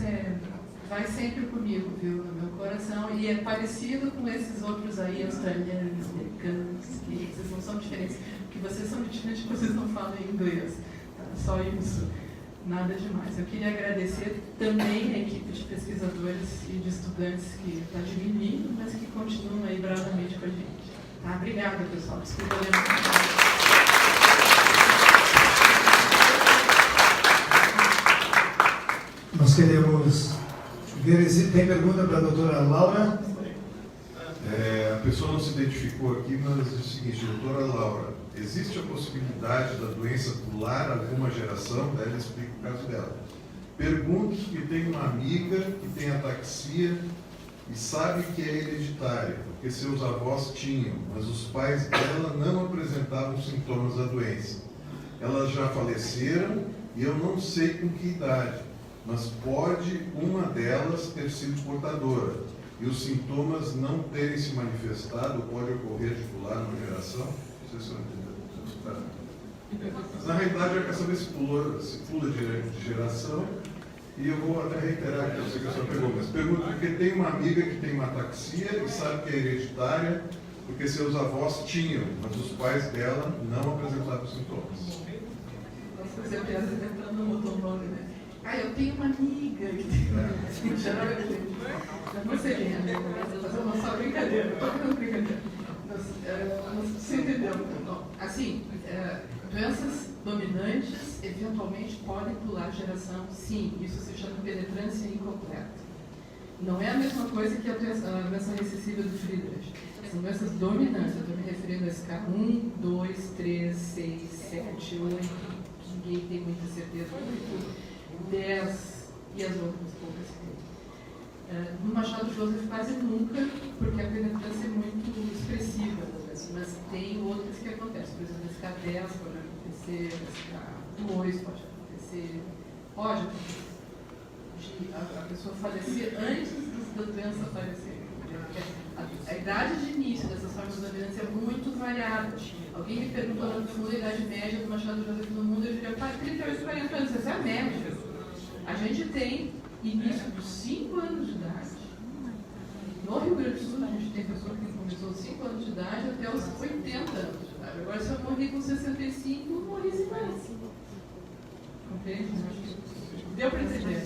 vai sempre comigo, viu, no meu coração, e é parecido com esses outros aí, australianos, americanos, que vocês não são diferentes, porque vocês são diferentes porque vocês não falam inglês, tá? Só isso. Nada demais. Eu queria agradecer também a equipe de pesquisadores e de estudantes que está diminuindo, mas que continuam aí bravamente com a gente. Tá? Obrigada, pessoal. Desculpa Nós queremos ver se tem pergunta para a doutora Laura. A pessoa não se identificou aqui, mas é o seguinte, doutora Laura, existe a possibilidade da doença pular alguma geração? Daí ela explica o caso dela. Pergunto que tem uma amiga que tem ataxia e sabe que é hereditária, porque seus avós tinham, mas os pais dela não apresentavam sintomas da doença. Elas já faleceram e eu não sei com que idade, mas pode uma delas ter sido portadora e os sintomas não terem se manifestado, pode ocorrer de pular uma geração? Não sei se eu entendi. Mas na realidade é quer saber se pula de geração E eu vou até reiterar aqui, eu sei que a senhora pegou, mas pergunto porque tem uma amiga que tem uma ataxia e sabe que é hereditária, porque seus avós tinham, mas os pais dela não apresentavam sintomas. Nossa, você pensa tentando no outro nome, né? Ah, eu tenho uma amiga que tem. Você vem, né? Fazer uma só brincadeira, não tô fazendo brincadeira. Você entendeu? Bom, assim, doenças dominantes eventualmente podem pular geração, sim, isso se chama penetrância incompleta. Não é a mesma coisa que a doença recessiva do Friedreich. São doenças dominantes, eu estou me referindo a escala 1, 2, 3, 6, 7, 8, ninguém tem muita certeza, 10 e as outras poucas que tem. No Machado Joseph quase nunca, porque a penetrância é muito expressiva, mas tem outras que acontecem. Por exemplo, a escala 10 pode acontecer, a escala 2 pode acontecer, a pessoa falecer antes da doença aparecer. A idade de início dessas formas dominantes é muito variada. Alguém me perguntou lá no fundo a idade média do Machado Joseph no mundo, eu diria 38, 40 anos, essa é a média. A gente tem início dos 5 anos de idade. No Rio Grande do Sul, a gente tem pessoa que começou aos 5 anos de idade até os 80 anos de idade. Agora, se eu morri com 65, eu morri sem mais. Compreende? Deu para entender, né?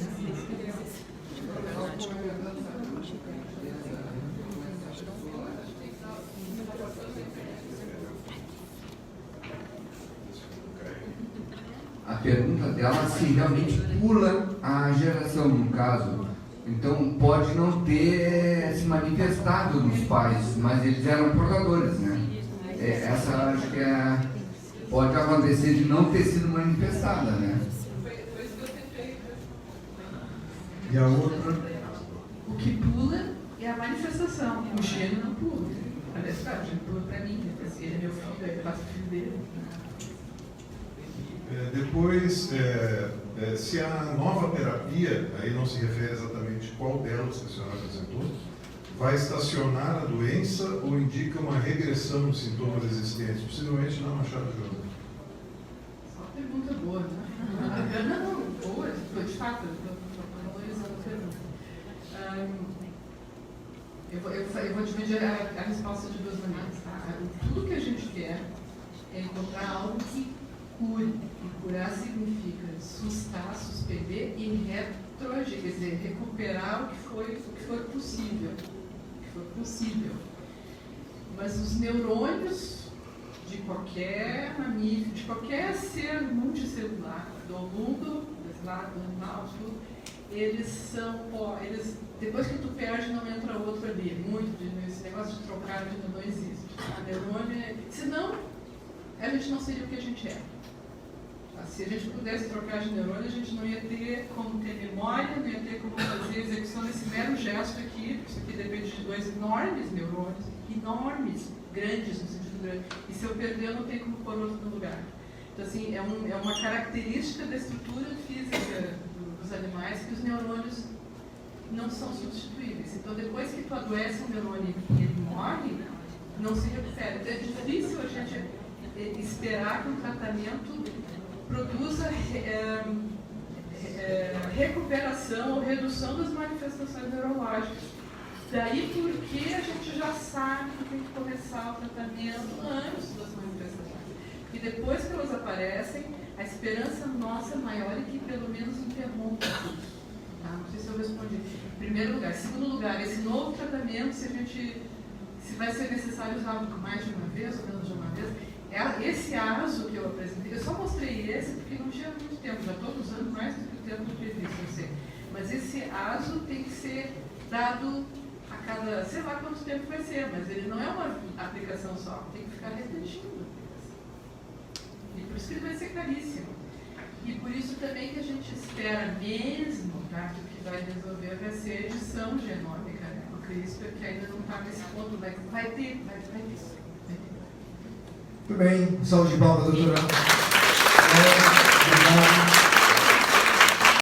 A pergunta dela se realmente pula a geração, no caso. Então, pode não ter se manifestado nos pais, mas eles eram portadores, né? Essa acho que pode acontecer de não ter sido manifestada, né? E a outra? O que pula é a manifestação. O gênio não pula. Aliás, claro, o gênio pula para mim. Ele é meu filho, aí eu faço o filho dele. Depois, se a nova terapia, aí não se refere exatamente qual delas que a senhora apresentou, vai estacionar a doença ou indica uma regressão dos sintomas existentes? Possivelmente não, Machado Joseph. Só pergunta boa, né? Não, boa, de fato, eu estou valorizando a pergunta. Eu vou dividir a resposta de duas maneiras. Tá? Tudo que a gente quer é encontrar algo que cure. E curar significa sustar, suspender e retroagir, quer dizer, recuperar o que foi possível. Mas os neurônios de qualquer mamífero, de qualquer ser multicelular, do mundo, do animal, tudo, eles depois que tu perde, não entra outro ali. Esse negócio de trocar não existe. A neurônio senão, a gente não seria o que a gente é. Se a gente pudesse trocar de neurônio, a gente não ia ter como ter memória, não ia ter como fazer a execução desse mero gesto aqui. Isso aqui depende de dois enormes neurônios, grandes no sentido grande. E se eu perder, eu não tenho como pôr outro no lugar. Então, assim, é uma característica da estrutura física dos animais que os neurônios não são substituíveis. Então, depois que tu adoece um neurônio e ele morre, não se recupera. Então, é difícil a gente esperar que um tratamento produza recuperação ou redução das manifestações neurológicas. Daí porque a gente já sabe que tem que começar o tratamento antes das manifestações. E depois que elas aparecem, a esperança nossa maior é que pelo menos interrompa tudo. Tá? Não sei se eu respondi. Em primeiro lugar. Em segundo lugar, esse novo tratamento, se vai ser necessário usar mais de uma vez ou menos de uma vez, esse ASO que eu apresentei, eu só mostrei esse porque não tinha muito tempo, já estou usando mais do que o tempo previsto, eu sei. Mas esse ASO tem que ser dado a cada, sei lá quanto tempo vai ser, mas ele não é uma aplicação só, tem que ficar repetindo. E por isso que ele vai ser caríssimo. E por isso também que a gente espera mesmo, tá, que o que vai resolver vai ser a edição genômica, né? O CRISPR, que ainda não está nesse ponto, vai ter. Muito bem, salve de palmas, doutora. Obrigado.